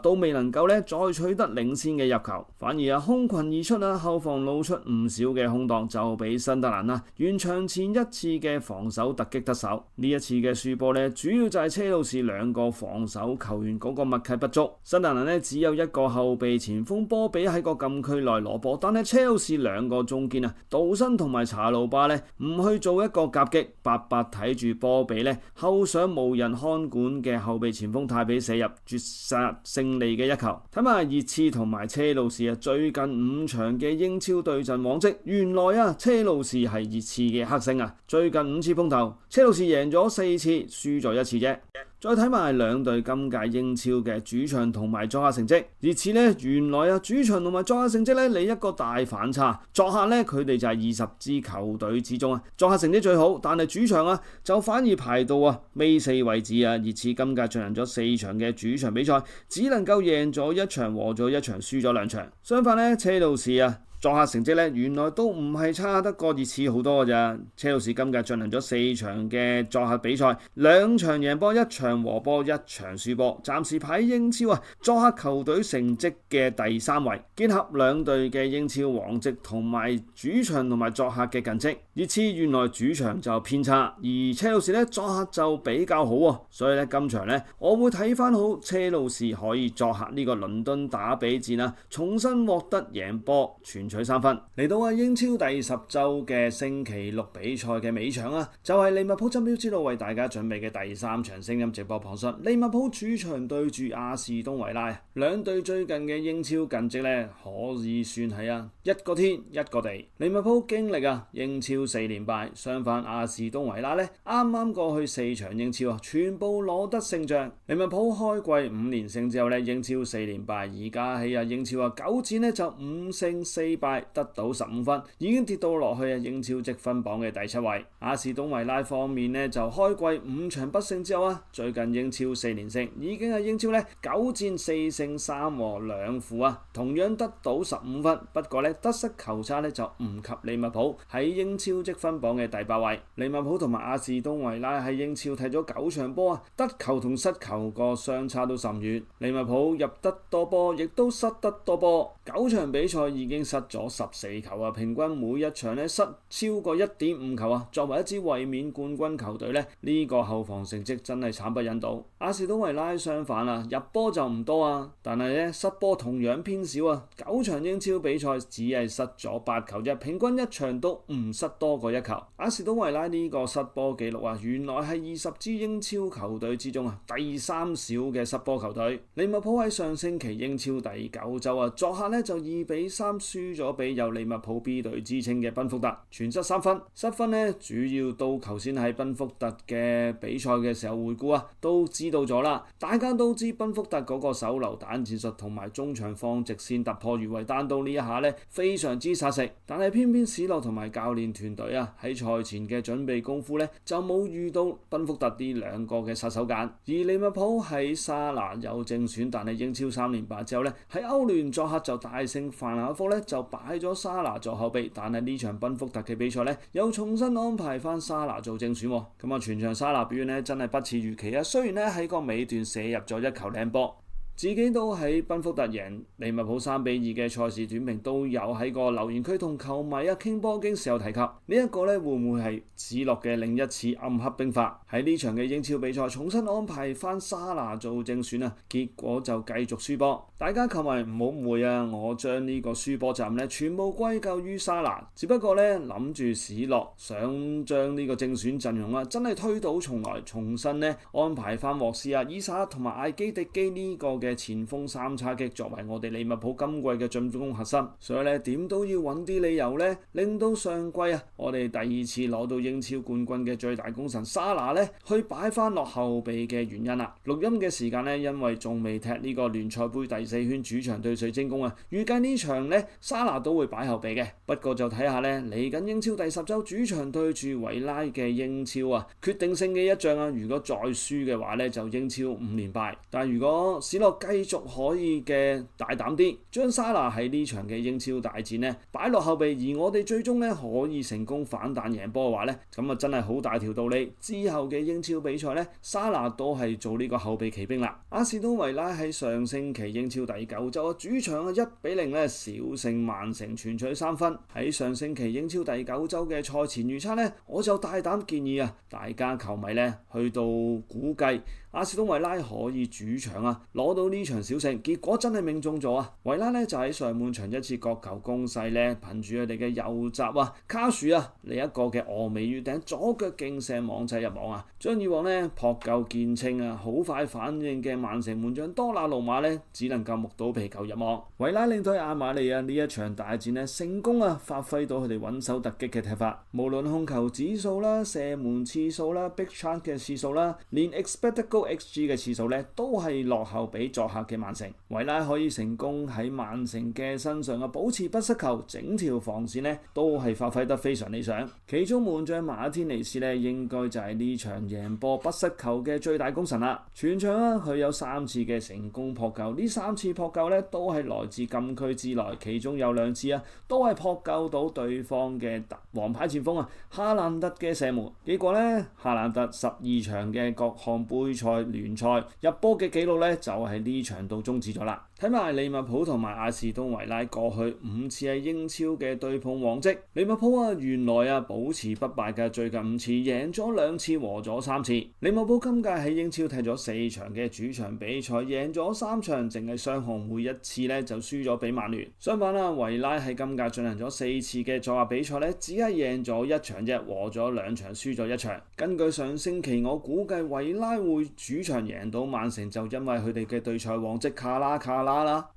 都未能夠再取得領先嘅入球，反而空群而出後防露出唔少嘅空檔，就俾新特蘭完場前1次嘅防守突擊得手。呢一次嘅輸波主要就係車路士2個防守球員嗰個默契不足。新特蘭只有1個後備前鋒波比喺個禁區內攞波，但係車路士2個中堅杜森同埋查魯巴唔去做一個夾擊，白白睇住波比後上無人看管嘅後備前鋒泰比射入絕殺勝利嘅1球。睇埋熱刺同埋車路士最近5場嘅英超對陣往績，原來車路士係熱刺嘅黑星最近5次碰頭，車路士贏咗4次，輸咗1次啫。再睇埋兩隊今屆英超嘅主場同埋作客成績，熱刺原來主場同埋作客成績嚟一個大反差。作客佢哋就係20支球隊之中作客成績最好，但係主場就反而排到尾4位置熱刺今屆進行咗4場嘅主場比賽，只能夠贏咗1場，和咗1場，輸咗2場。相反車路士作客成績原來都唔係差得過熱刺好多㗎咋。車路士今屆進行咗4場嘅作客比賽，2場贏波，1場和波，1場輸波，暫時排英超作客球隊成績嘅第3位。結合兩隊嘅英超往績同埋主場同埋作客嘅近績，熱刺原來主場就偏差，而車路士作客就比較好所以今場我會睇翻好車路士可以作客呢個倫敦打比戰重新獲得贏波，全全取3分。嚟到英超第10週嘅星期6比賽嘅尾場啊，就係利物浦爭標之路為大家準備嘅第3場聲音直播旁述。利物浦主場對住阿士東維拉，兩隊最近嘅英超近績呢，可以算係一個天一個地。利物浦經歷英超4連敗，相反阿士東維拉呢，啱啱過去4場英超全部攞得勝仗。利物浦開季5連勝之後呢，英超4連敗，而家喺英超9戰呢就5勝4敗，得到15分，已經跌到落去英超積分榜嘅第7位。阿士東維拉方面呢，就開季5場不勝之後最近英超4連勝，已經喺英超呢9戰4勝3和2負同樣得到15分。不過呢，得失球差呢就唔及利物浦喺英超積分榜嘅第8位。利物浦同埋阿士東維拉喺英超踢咗9場波得球同失球個相差都甚遠。利物浦入得多波，亦都失得多波，9場比賽已經失咗14球平均每一場呢失超過 1.5 球作為一支衛冕冠軍球隊呢，呢個後防成績真係慘不忍睹。阿士東維拉相反入波就唔多但係呢失波同樣偏少9場英超比賽只係失咗8球啫，平均一場都唔失多過1球。阿士東維拉呢個失波紀錄原來係20支英超球隊之中第3少嘅失波球隊。利物浦喺上星期英超第9週作客呢就2比3輸咗俾有利物浦 B 隊之稱嘅賓福特，全失3分。失分呢主要到頭先喺賓福特嘅比賽嘅時候回顧都知道咗啦。大家都知賓福特嗰個手榴彈戰術同埋中場放直線突破如維單刀呢一下呢非常之殺食，但係偏偏史諾同埋教練團隊喺賽前嘅準備功夫呢就冇遇到賓福特呢兩個嘅殺手鐧。而利物浦喺沙拿有正選，但係英超3連敗之後呢喺歐聯作客就大勝范夏福呢就擺咗沙拿做後備，但係呢場賓福特嘅比賽呢又重新安排翻沙拿做正選咁全場沙拿表現呢真係不似預期雖然呢喺個尾段射入咗1球靚波。自己都喺賓福特贏利物浦3比2嘅賽事短評都有喺個留言區同球迷傾波經時有提及呢一個呢會唔會係史諾嘅另一次暗黑兵法？喺呢場嘅英超比賽重新安排翻沙拿做正選結果就繼續輸波。大家球迷唔好誤會我將呢個輸波責任呢全部歸咎於沙拿，只不過呢諗住史諾想將呢個正選陣容真係推倒重來，重新呢安排翻沃斯伊薩同埋艾基迪基呢個嘅前鋒3叉戟作為我哋利物浦今季嘅進攻核心，所以咧點都要揾啲理由咧，令到上季我哋第2次攞到英超冠軍嘅最大功臣沙拿咧去擺翻落後備嘅原因啦。錄音嘅時間咧，因為仲未踢呢個聯賽杯第4圈主場對水晶宮預計呢場咧沙拿都會擺後備嘅。不過就睇下咧嚟緊英超第10週主場對住維拉嘅英超決定性嘅一仗如果再輸嘅話咧就英超5連敗。但係如果史諾繼續可以嘅大膽啲，將沙拿喺呢場嘅英超大戰呢擺落後備，而我哋最終呢可以成功反彈贏波嘅話呢，咁真係好大條道理。之後嘅英超比賽呢，沙拿都係做呢個後備騎兵啦。阿士東維拉喺上星期英超第9週主場1比0呢小勝曼城，全取3分。喺上星期英超第9週嘅賽前預測呢，我就大膽建議大家球迷呢去到估計阿士東維拉可以主場攞到呢場小勝，結果真係命中咗維拉呢就喺上半場一次角球攻勢呢，憑住佢哋嘅右閘卡樹呢一個嘅峨眉月頂左腳勁射網仔入網將以往呢撲救見稱好快反應嘅曼城門將多納魯馬呢只能夠目睹皮球入網。維拉領隊阿馬利呢一場大戰呢成功發揮到佢哋穩守突擊嘅踢法，無論控球指數啦、射門次數啦、big chance 嘅次數啦，連 expected goal XG 嘅次數咧都係落後俾作客嘅曼城。維拉可以成功喺曼城嘅身上保持不失球，整條防線咧都係發揮得非常理想。其中門將馬天尼斯咧應該就係呢場贏波不失球嘅最大功臣啦。全場佢有3次嘅成功撲救，呢3次撲救咧都係來自禁區之內，其中有2次都係撲救到對方嘅王牌前鋒哈蘭德嘅射門。結果咧哈蘭德12場嘅各項杯賽聯賽入波嘅紀錄咧就係呢場到終止咗啦。睇埋利物浦同埋阿士東維拉過去5次喺英超嘅對碰往績，利物浦原來保持不敗嘅，最近5次贏咗2次，和咗3次。利物浦今屆喺英超踢咗4場嘅主場比賽，贏咗3場，淨係雙紅會1次就輸咗俾曼聯。相反維拉喺今屆進行咗4次嘅作客比賽只係贏咗1場啫，和咗2場，輸咗1場。根據上星期我估計維拉會主場贏到曼城，就因為佢哋嘅對賽往績卡拉啦。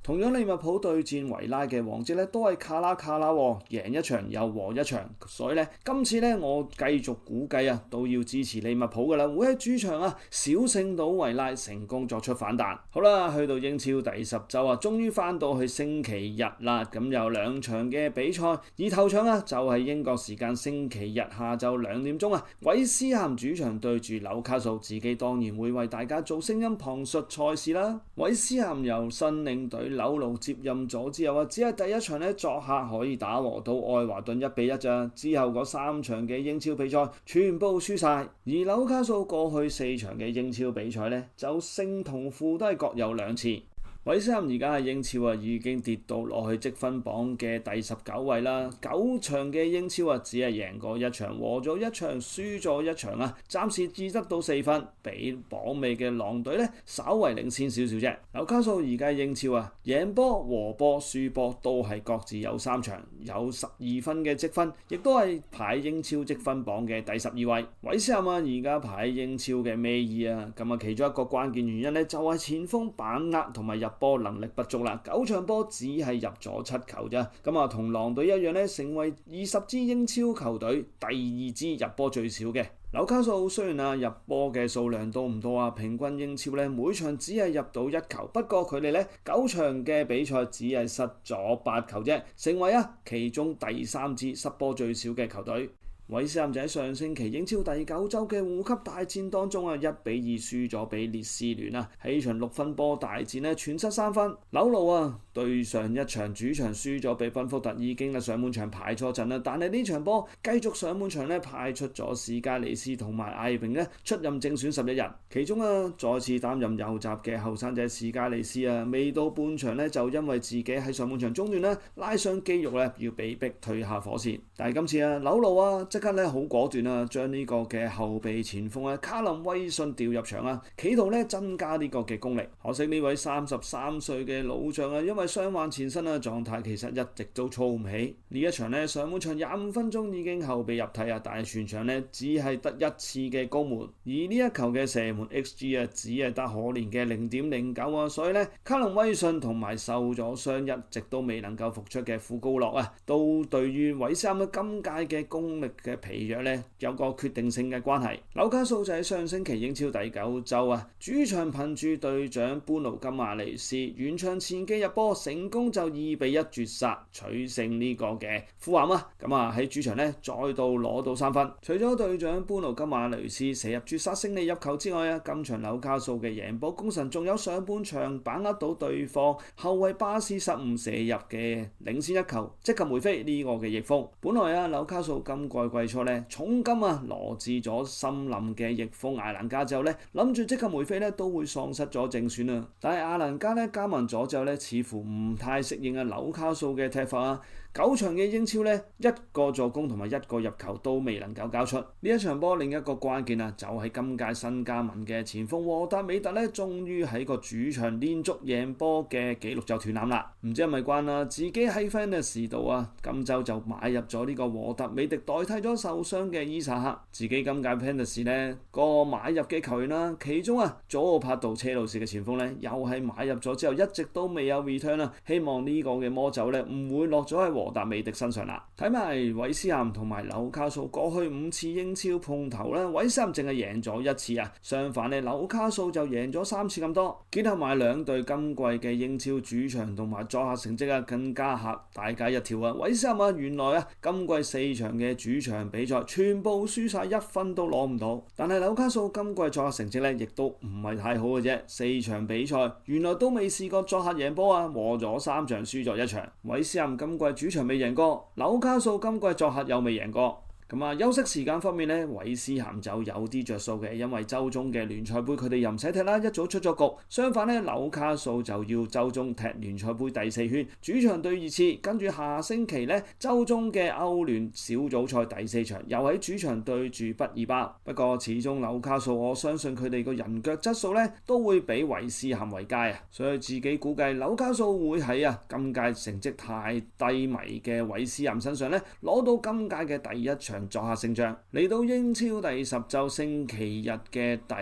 同樣利物浦對戰維拉嘅往績都係卡拉，贏1場又和1場，所以今次我繼續估計都要支持利物浦噶啦，會喺主場小勝到維拉，成功作出反彈。好啦，去到英超第10周終於翻到去星期日啦，咁有2場嘅比賽，而頭場就係英國時間星期日下晝2點鐘韋斯咸主場對住紐卡素，自己當然會為大家做聲音旁述賽事啦。韋斯咸由新領隊紐魯接任咗之後只係第一場作客可以打和到愛華頓1-1咋，之後嗰3場嘅英超比賽全部輸晒，而紐卡素過去4場嘅英超比賽就勝同負都係各有2次。韋斯咸而家喺英超已經跌到落去積分榜嘅第19位啦，9場嘅英超只係贏過1場，和咗1場，輸咗1場暫時只得到4分，比榜尾嘅狼隊稍為領先少少啫。紐卡素而家英超贏波、和波、輸波都係各自有3場，有12分嘅積分，亦都係排英超積分榜嘅第12位。韋斯咸而家排喺英超嘅尾2咁其中一個關鍵原因就係前鋒把握同埋入波能力不足啦，9場波只係入咗7球啫，咁同狼隊一樣成為20支英超球隊第2支入波最少嘅。紐卡素雖然入波嘅數量都唔多平均英超每場只係入到1球，不過佢哋9場嘅比賽只係失咗8球啫，成為其中第3支失波最少嘅球隊。韋斯咸就喺上星期英超第9周嘅護級大戰當中1-2輸咗俾列斯聯喺場6分波大戰全失3分。紐魯對上一場主場輸咗俾賓福特，已經上半場排錯陣啦，但係呢場波繼續上半場派出咗史加利斯同埋艾榮出任正選11人，其中再次擔任右閘嘅後生仔史加利斯未到半場就因為自己喺上半場中段拉傷肌肉要被逼退下火線，但係今次紐魯即刻好果斷將呢個嘅後備前鋒卡林威遜調入場企圖增加呢個嘅功力。可惜呢位33歲嘅老將因為傷患纏身狀態其實一直都操唔起。呢一場上半場25分鐘已經後備入替但係全場只係得1次嘅攻門，而呢一球嘅射門 XG 只係得可憐嘅0.09所以卡林威遜同埋受咗傷一直都未能夠復出嘅庫高洛都對於韋斯咸今屆嘅功力嘅疲弱有個決定性嘅關係。紐卡素就喺上星期英超第9周主場憑住隊長般奴金馬尼斯完場前嘅入波，成功就2-1絕殺取勝呢個嘅富咸咁喺主場再度攞到3分。除咗隊長般奴金馬尼斯射入絕殺勝利入球之外今場紐卡素嘅贏波功臣仲有上半場把握到對方後衛巴斯失誤射入嘅領先1球，即刻梅飛呢個嘅逆風。本來紐卡素今季季初重金羅致咗森林嘅翼鋒艾蘭加之後諗住即刻梅飛都會喪失咗正選但係艾蘭加加盟咗之後似乎唔太適應紐卡素嘅踢法9場嘅英超1個助攻同埋1個入球都未能夠交出。呢一場波另一個關鍵就係今屆新加盟嘅前鋒沃達美特終於喺個主場連續贏波嘅紀錄就斷纜啦。唔知係咪關自己喺 Fantasy 度今週就買入咗呢個沃達美特代替咗受傷嘅伊薩克。自己今屆 Fantasy 個買入嘅球員其中佐奧帕杜車路士嘅前鋒又係買入咗之後一直都未有 return 希望呢個嘅魔咒唔會落咗喺沃達美迪身上啦。睇埋韋斯咸同埋紐卡素過去5次英超碰頭韋斯咸淨係贏咗1次相反紐卡素就贏咗3次咁多。結合埋兩隊今季嘅英超主場同埋作客成績更加嚇大家一跳韋斯咸原來今季4場嘅主場比賽全部輸晒，1分都攞唔到。但係紐卡素今季作客成績亦都唔係太好嘅啫，4場比賽原來都未試過作客贏波和咗3場，輸咗1場。韋斯咸今季主場未贏過，紐卡素今季作客又未贏過。咁啊，休息時間方面咧，韋斯咸就有啲着數嘅，因為週中嘅聯賽杯佢哋又唔使踢啦，一早出咗局。相反咧，紐卡素就要週中踢聯賽杯第4圈，主場對熱刺，跟住下星期咧週中嘅歐聯小組賽第4場，又喺主場對住畢爾包。不過始終紐卡素，我相信佢哋個人腳質素咧都會比韋斯咸為佳啊，所以自己估計紐卡素會喺今屆成績太低迷嘅韋斯咸身上咧攞到今屆嘅第一場作客勝仗。嚟到英超第10週星期日嘅第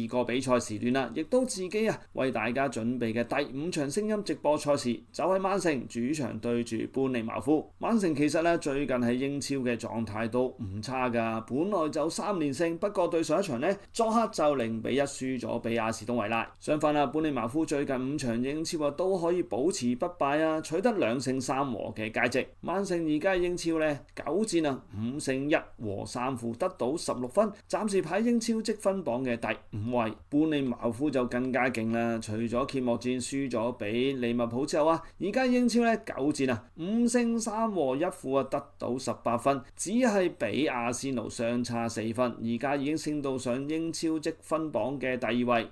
2個比賽時段啦，亦都自己為大家準備嘅第5場聲音直播賽事，就係曼城主場對住般尼茅夫。曼城其實咧最近喺英超嘅狀態都唔差㗎，本來就3連勝，不過對上一場咧作客就0-1輸咗俾阿士東維拉。相反般尼茅夫最近5場英超都可以保持不敗取得2勝3和嘅佳績。曼城而家英超咧9戰5勝1和3負，得到16分，暫時排英超積分榜嘅第5位。般尼茅夫就更加勁啦，除咗揭幕戰輸咗俾利物浦之後而家英超咧9戰5勝3和1負得到18分，只係比阿仙奴相差4分，而家已經升到上英超積分榜嘅第2位。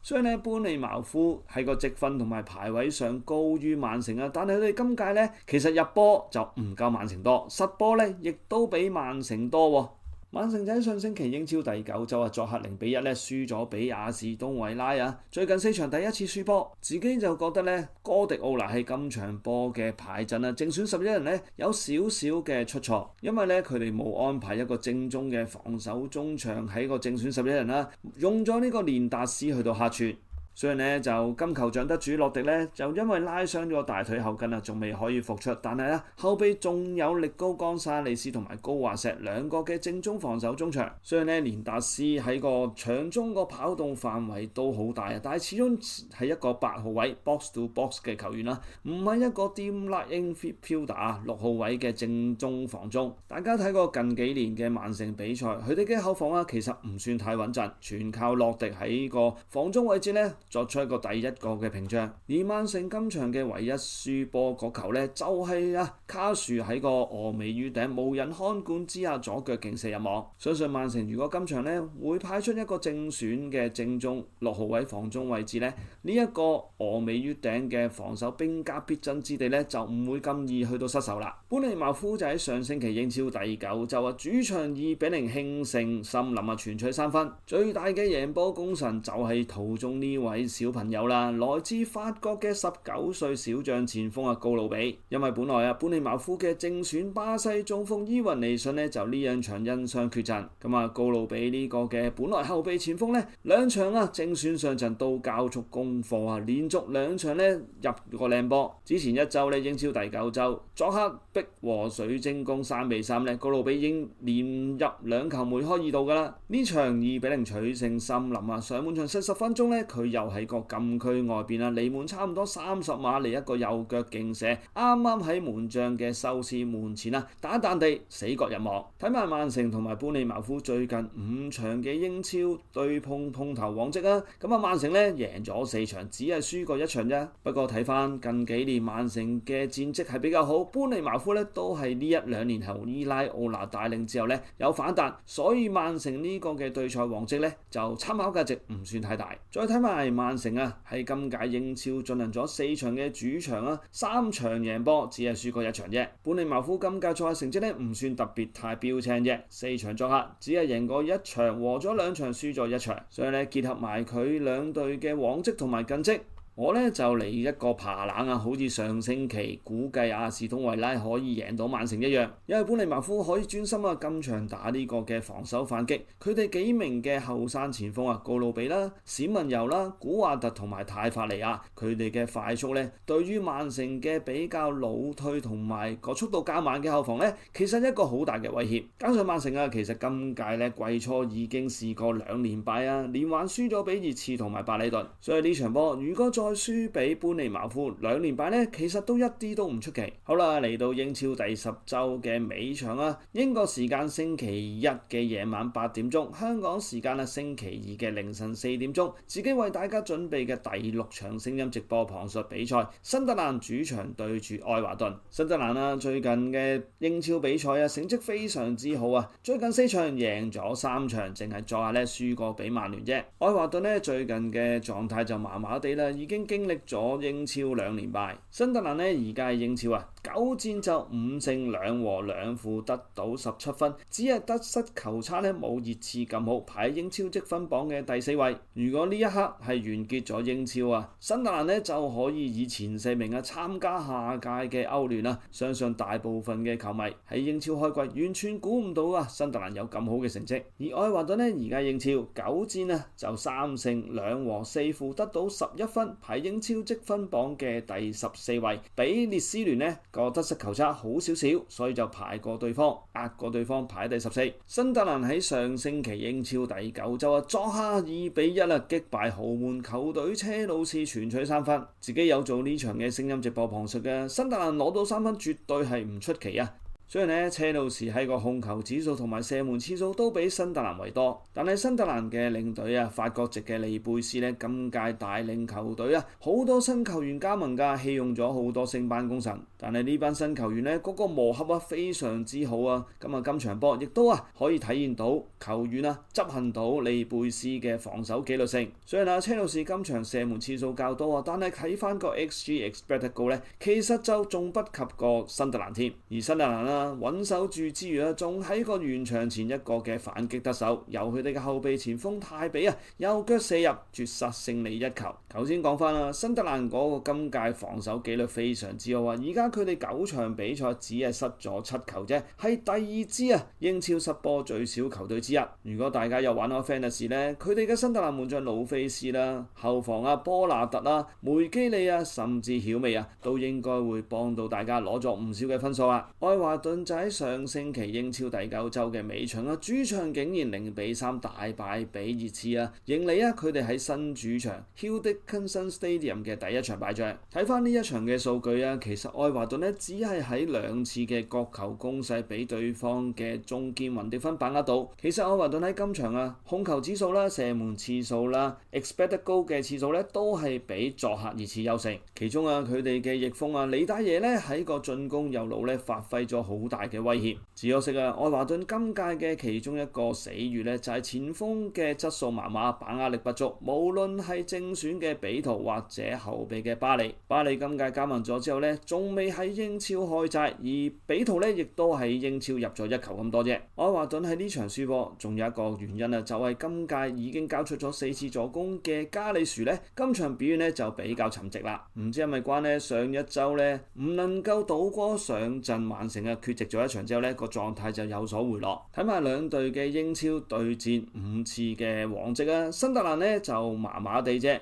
所以咧，般尼茅夫喺個積分同埋排位上高於曼城但係佢哋今屆咧其實入波就唔夠曼城多，失波咧亦都比曼城多喎。曼城喺上星期英超第9週作客0-1咧輸咗俾阿士東維拉最近4場第一次輸波，自己就覺得咧哥迪奧拿喺今場波嘅排陣正選11人咧有少少嘅出錯，因為咧佢哋冇安排一個正宗嘅防守中場喺個正選11人用咗呢個連達斯去到客串。所以咧就金球獎得主洛迪咧就因為拉傷咗大腿後筋仲未可以復出，但係後備仲有力高岡沙利斯同埋高華石兩個嘅正宗防守中場，所以咧連達斯喺個場中個跑動範圍都好大但係始終係一個8號位 box to box 嘅球員唔係一個 deep lying midfielder 6號位嘅正宗防中。大家睇過近幾年嘅曼城比賽，佢哋嘅後防其實唔算太穩陣，全靠洛迪喺個防中位置咧作出一個第一個嘅屏障。而曼城今場嘅唯一輸波嗰球咧就係卡樹喺個峨眉魚頂無人看管之下左腳勁射入網。相信曼城如果今場咧會派出一個正選嘅正宗6號位防中位置咧，呢一個峨眉魚頂嘅防守兵家必爭之地咧就唔會咁易去到失手啦。般尼茅夫就喺上星期英超第9週主場2-0輕勝森林全取3分，最大嘅贏波功臣就係途中呢位小朋友啦，來自法國嘅19歲小將前鋒高魯比。因為本來般尼茅夫嘅正選巴西中鋒伊雲尼遜呢就呢兩場因傷缺陣，咁高魯比呢個嘅本來後備前鋒呢兩場正選上陣都交足功課連續2場呢入個靚波。之前1週呢英超第9週作客逼和水晶宮3-3呢，高魯比已經連入2球梅開2度噶啦。呢場2-0取勝森林上半場40分鐘呢佢又喺個禁區外邊離門差唔多30碼嚟一個右腳勁射，啱啱喺門將嘅修斯門前打彈地死角入網。睇埋曼城同埋般尼茅夫最近5場嘅英超對碰頭往績咁曼城咧贏咗4場，只係輸過1場啫。不過睇翻近幾年曼城嘅戰績係比較好，般尼茅夫咧都係呢1-2年後伊拉奧拿帶領之後咧有反彈，所以曼城呢個嘅對賽往績咧就參考價值唔算太大。再睇埋曼城喺今屆英超進行咗4場嘅主場3場贏波，只係輸過1場啫。般尼茅夫今屆作客成績咧唔算特別太標青啫，4場作客只係贏過1場，和咗2場，輸咗1場。所以咧結合埋佢兩隊嘅往績同埋近績，我咧就嚟一個爬冷好似上星期估計阿士東維拉可以贏到曼城一樣，因為般尼茅夫可以專心今場打呢個嘅防守反擊。佢哋幾名嘅後生前鋒高魯比啦、史文尤啦、古華特同埋泰法尼亞，佢哋嘅快速咧，對於曼城嘅比較老退同埋個速度較慢嘅後防咧，其實一個好大嘅威脅。加上曼城其實今屆咧季初已經試過2連敗連環輸咗俾熱刺同埋白禮頓，所以呢場波如果再輸俾般尼茅夫，2連敗呢，其實都一啲都唔出奇。好啦，嚟到英超第10週嘅尾場啊，英國時間星期一嘅夜晚8點鐘，香港時間星期2嘅凌晨4點鐘，自己為大家準備嘅第6場聲音直播旁述比賽，新特蘭主場對住愛華頓。新特蘭最近嘅英超比賽成績非常之好啊，最近4場贏咗3場，淨係作客輸過俾曼聯啫。愛華頓最近嘅狀態就麻麻地啦，已經經歷咗英超2連敗。新特蘭而家係英超9戰就5勝2和2負，得到17分，只係得失球差冇熱刺咁好，排喺英超積分榜嘅第4位。如果呢一刻係完結咗英超新特蘭就可以以前4名參加下屆嘅歐聯啦。相信大部分嘅球迷喺英超開季完全估唔到新特蘭有咁好嘅成績。而愛華頓而家英超9戰就3勝2和4負，得到11分，排英超積分榜嘅第14位，比列斯聯個得失球差好少少，所以就排過對方，壓過對方排第14。新特蘭喺上星期英超第9週作客2比1擊敗豪門球隊車路士，全取3分。自己有做呢場嘅聲音直播旁述嘅，新特蘭攞到3分絕對係唔出奇啊！雖然車路士喺個控球指數同埋射門次數都比新特蘭為多，但係新特蘭嘅領隊法國籍嘅利貝斯今屆帶領球隊好多新球員加盟㗎，棄用咗好多升班功臣。但係呢班新球員嗰個磨合非常之好啊！今場波亦都可以體現到球員執行到利貝斯嘅防守紀律性。雖然車路士今場射門次數較多但係睇翻個 XG expected goal 其實就仲不及個新特蘭添。而新特蘭穩守住之餘仲喺個完場前一個嘅反擊得手，由佢哋嘅後備前鋒泰比右腳射入絕殺勝利1球。頭先講翻啦，新特蘭嗰個今屆防守紀律非常之好而家佢哋9場比賽只係失咗7球啫，係第2支英超失波最少球隊之一。如果大家有玩開 Fantasy 佢哋嘅新特蘭門將魯菲斯啦、後防波拿特啦、梅基利甚至曉美都應該會幫到大家攞咗唔少嘅分數愛華頓就喺上星期英超第9週嘅尾場主場竟然0比3大敗俾熱刺迎嚟佢哋喺新主場 Hill Dickinson Stadium 嘅第1場敗仗。睇翻呢一場嘅數據其實愛華頓只係喺2次嘅角球攻勢俾對方嘅中堅雲迪芬把握到。其實愛華頓喺今場控球指數啦、射門次數啦、expected goal 嘅次數都係比作客熱刺優勝。其中佢哋嘅翼鋒李大爺喺個進攻右路發揮咗好大嘅威脅。只可惜愛華頓今屆嘅其中一個死穴就係前鋒嘅質素麻麻，把握力不足。無論係正選嘅比圖或者後備嘅巴利今屆加盟咗之後仲未喺英超開齋，而比圖亦都喺英超入咗1球咁多啫。愛華頓喺呢場輸波，仲有一個原因就係今屆已經交出咗4次助攻嘅加里殊今場表現就比較沉寂啦。唔知係咪關上一周唔能夠倒戈上陣曼城缺席咗1場之後個狀態就有所回落。睇埋兩隊嘅英超對戰5次嘅往績新特蘭就麻麻地啫，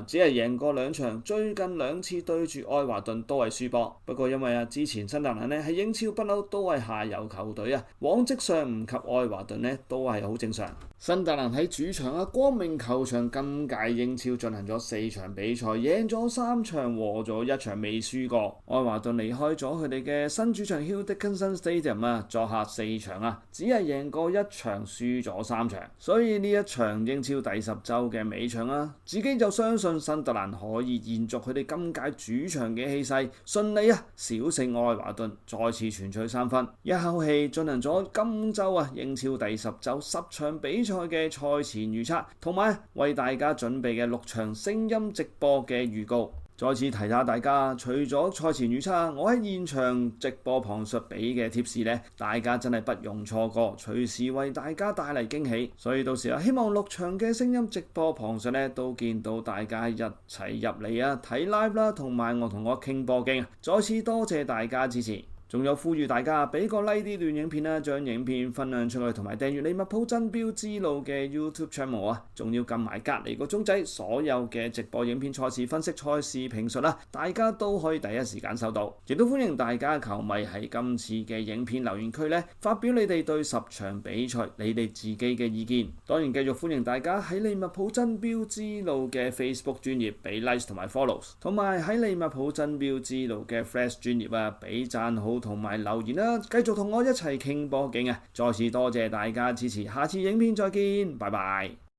只係贏過2場，最近2次對住愛華頓都係輸波。不過因為之前新特蘭喺英超不嬲都係下游球隊往績上唔及愛華頓都係好正常。新特蘭喺主場光明球場今屆英超進行咗4場比賽，贏咗3場，和咗1場，未輸過。愛華頓離開咗佢哋嘅新主場 Hill Dickinson Stadium 作客4場只係贏過1場，輸咗3場。所以呢一場英超第10週嘅尾場自己就相信新特蘭可以延續佢哋今屆主場嘅氣勢，順利小勝愛華頓，再次全取3分，一口氣進行咗今週英超第10週10場比賽嘅賽前預測，同埋為大家準備嘅6場聲音直播嘅預告。再次提下大家，除咗賽前預測，我喺現場直播旁述俾嘅貼士大家真係不容錯過，隨時為大家帶嚟驚喜。所以到時希望6場嘅聲音直播旁述都見到大家一齊入嚟睇 live 啦，同埋我傾波經。再次多謝大家支持。仲有呼籲大家俾個 like 呢段影片啦，將影片分享出去，同埋訂閱利物浦真標之路嘅 YouTube channel 啊，仲要撳埋隔離個鐘仔，所有嘅直播影片、賽事分析、賽事評述啦，大家都可以第一時間收到。亦都歡迎大家球迷喺今次嘅影片留言區咧，發表你哋對10場比賽你哋自己嘅意見。當然繼續歡迎大家喺利物浦真標之路嘅 Facebook 專頁俾 like 同埋 follows， 同埋喺利物浦真標之路嘅 Flash 專頁啊俾讚好同埋留言啦，繼續同我一齊傾波經啊！再次多謝大家支持，下次影片再見，拜拜。